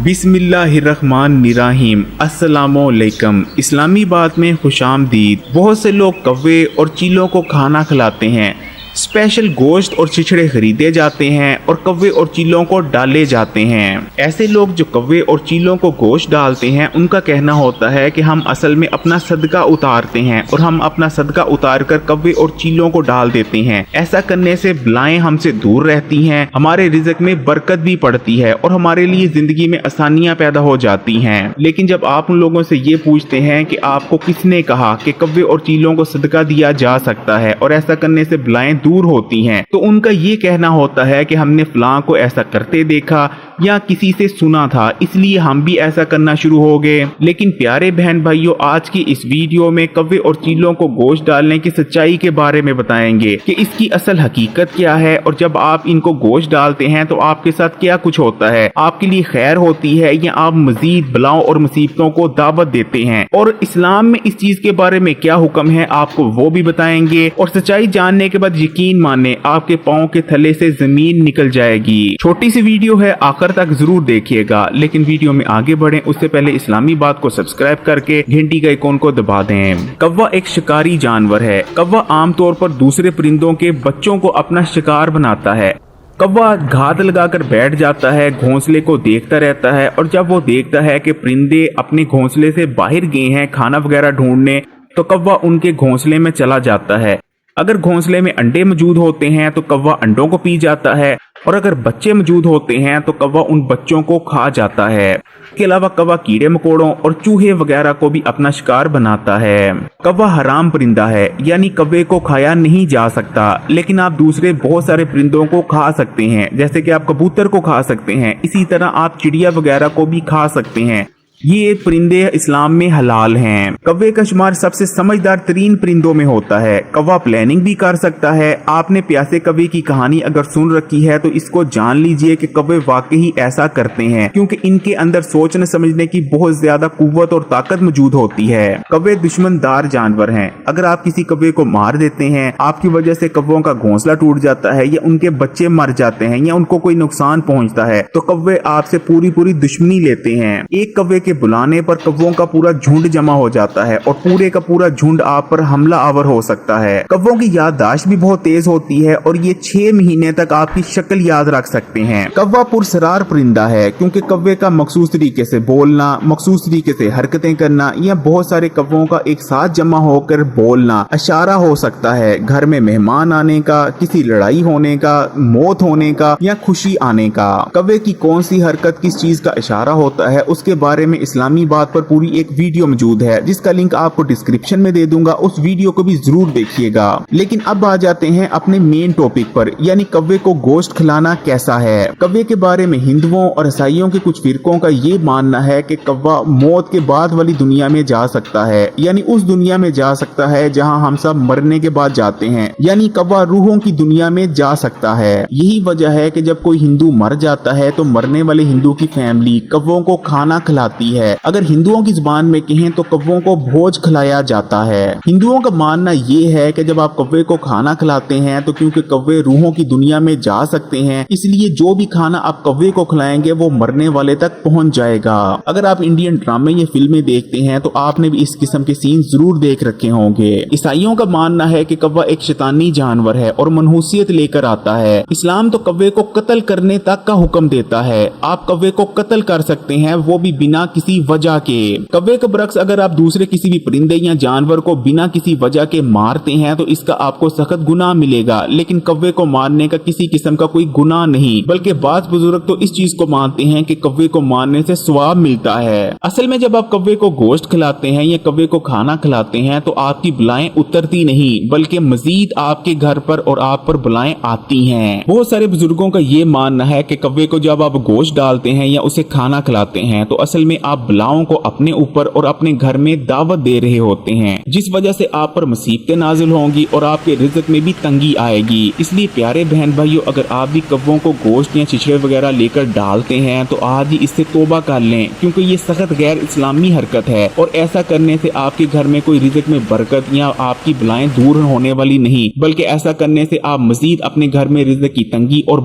बिस्मिल्लाहिर्रहमानिर्रहीम। अस्सलामुअलैकुम। इस्लामी बात में खुशामदीद। बहुत से लोग कौवे और चीलों को खाना खिलाते हैं। स्पेशल गोश्त और छिछड़े खरीदे जाते हैं और कौवे और चीलों को डाले जाते हैं। ऐसे लोग जो कौवे और चीलों को गोश्त डालते हैं, उनका कहना होता है कि हम असल में अपना सदका उतारते हैं और हम अपना सदका उतार कर कौवे और चीलों को डाल देते हैं। ऐसा करने से बलाएं हमसे दूर रहती हैं, हमारे रिज़्क में बरकत भी पड़ती है और हमारे लिए जिंदगी में आसानियां पैदा हो जाती हैं। लेकिन जब आप उन लोगों से ये पूछते हैं कि आपको किसने कहा कि कौवे और चीलों को सदका दिया जा सकता है और ऐसा करने से बलाएं दूर होती हैं, तो उनका ये कहना होता है कि हमने फलां को ऐसा करते देखा या किसी से सुना था, इसलिए हम भी ऐसा करना शुरू हो गए। लेकिन प्यारे बहन भाइयों, आज की इस वीडियो में कौवे और चीलों को गोश्त डालने की सच्चाई के बारे में बताएंगे कि इसकी असल हकीकत क्या है और जब आप इनको गोश्त डालते हैं तो आपके साथ क्या कुछ होता है, आपके लिए खैर होती है या आप मजीद बलाओं और मुसीबतों को दावत देते हैं, और इस्लाम में इस चीज के बारे में क्या हुक्म है आपको वो भी बताएंगे। और सच्चाई जानने के बाद यकीन माने आपके पाँव के थले से जमीन निकल जाएगी। छोटी सी वीडियो है, आखिर तक जरूर देखिएगा। लेकिन वीडियो में आगे बढ़ें उससे पहले इस्लामी बात को सब्सक्राइब करके घंटी के आइकॉन को दबा दें। कौवा एक शिकारी जानवर है। कौवा आमतौर पर दूसरे परिंदों के बच्चों को अपना शिकार बनाता है। कौवा घात लगाकर बैठ जाता है, घोंसले को देखता रहता है, और जब वो देखता है कि परिंदे अपने घोंसले से बाहर गए हैं खाना वगैरह ढूंढने, तो कौवा उनके घोंसले में चला जाता है। अगर घोंसले में अंडे मौजूद होते हैं तो कौवा अंडों को पी जाता है, और अगर बच्चे मौजूद होते हैं तो कौवा उन बच्चों को खा जाता है। इसके अलावा कौवा कीड़े मकोड़ों और चूहे वगैरह को भी अपना शिकार बनाता है। कौवा हराम परिंदा है, यानी कौवे को खाया नहीं जा सकता, लेकिन आप दूसरे बहुत सारे परिंदों को खा सकते हैं, जैसे कि आप कबूतर को खा सकते हैं। इसी तरह आप चिड़िया वगैरह को भी खा सकते हैं। ये परिंदे इस्लाम में हलाल हैं। कौवे का शुमार सबसे समझदार तरीन परिंदों में होता है। कौवा प्लानिंग भी कर सकता है। आपने प्यासे कौवे की कहानी अगर सुन रखी है तो इसको जान लीजिए कि कौवे वाकई ऐसा करते हैं, क्योंकि इनके अंदर सोचने समझने की बहुत ज्यादा कुव्वत और ताकत मौजूद होती है। कौवे दुश्मनदार जानवर हैं। अगर आप किसी कौवे को मार देते हैं, आपकी वजह से कौवों का घोंसला टूट जाता है या उनके बच्चे मर जाते हैं या उनको कोई नुकसान पहुंचता है, तो कौवे आपसे पूरी दुश्मनी लेते हैं। एक कौवे के बुलाने पर कौवों का पूरा झुंड जमा हो जाता है और पूरे का पूरा झुंड आप पर हमला आवर हो सकता है। कौवों की याददाश्त भी बहुत तेज होती है और ये 6 महीने तक आपकी शक्ल याद रख सकते हैं। कौवा पुरसरार परिंदा है, क्योंकि कौवे का मखसूस तरीके से बोलना, मखसूस तरीके से हरकतें करना या बहुत सारे कौवों का एक साथ जमा होकर बोलना इशारा हो सकता है घर में मेहमान आने का, किसी लड़ाई होने का, मौत होने का या खुशी आने का। कौवे की कौन सी हरकत किस चीज का इशारा होता है, उसके बारे में इस्लामी बात पर पूरी एक वीडियो मौजूद है, जिसका लिंक आपको डिस्क्रिप्शन में दे दूंगा। उस वीडियो को भी जरूर देखिएगा। लेकिन अब आ जाते हैं अपने मेन टॉपिक पर, यानी कौवे को गोश्त खिलाना कैसा है। कौवे के बारे में हिंदुओं और ईसाइयों के कुछ फिरकों का ये मानना है कि कौवा मौत के बाद वाली दुनिया में जा सकता है, यानी उस दुनिया में जा सकता है जहां हम सब मरने के बाद जाते हैं, यानी कौवा रूहों की दुनिया में जा सकता है। यही वजह है कि जब कोई हिंदू मर जाता है तो मरने वाले हिंदू की फैमिली कौवों को खाना खिलाती है। अगर हिंदुओं की जुबान में कहें तो कौवों को भोज खिलाया जाता है। हिंदुओं का मानना ये है कि जब आप कौवे को खाना खिलाते हैं तो क्योंकि कौवे रूहों की दुनिया में जा सकते हैं, इसलिए जो भी खाना आप कौवे को खिलाएंगे वो मरने वाले तक पहुंच जाएगा। अगर आप इंडियन ड्रामे या फिल्में देखते हैं तो आपने भी इस किस्म के सीन जरूर देख रखे होंगे। ईसाइयों का मानना है कि कौवा एक शैतानी जानवर है और मनहूसियत लेकर आता है। इस्लाम तो कौवे को कत्ल करने तक का हुक्म देता है। आप कौवे को कत्ल कर सकते हैं, वो भी बिना किसी वजह के। कौवे के बरक्स अगर आप दूसरे किसी भी परिंदे या जानवर को बिना किसी वजह के मारते हैं तो इसका आपको सख्त गुनाह मिलेगा, लेकिन कौवे को मारने का किसी किस्म का कोई गुनाह नहीं, बल्कि बाज़ बुजुर्ग तो इस चीज को मानते हैं कि कौवे को मारने से सवाब मिलता है। असल में जब आप कौवे को गोश्त खिलाते हैं या कौवे को खाना खिलाते हैं तो आपकी बलाएं उतरती नहीं, बल्कि मजीद आपके घर पर और आप पर बलाएं आती हैं। बहुत सारे बुजुर्गों का ये मानना है कि कौवे को जब आप गोश्त डालते हैं या उसे खाना खिलाते हैं तो असल में आप बलाओं को अपने ऊपर और अपने घर में दावत दे रहे होते हैं, जिस वजह से आप पर मुसीबतें नाजिल होंगी और आपके रिज़्क में भी तंगी आएगी। इसलिए प्यारे बहन भाइयों, अगर आप भी कौवों को गोश्त या छिछड़े वगैरह लेकर डालते हैं तो आज ही इससे तौबा कर लें, क्योंकि ये सख्त गैर इस्लामी हरकत है और ऐसा करने से आपके घर में कोई रिज़्क में बरकत या आपकी बलाएं दूर होने वाली नहीं, बल्कि ऐसा करने से आप मजीद अपने घर में रिज़्क की तंगी और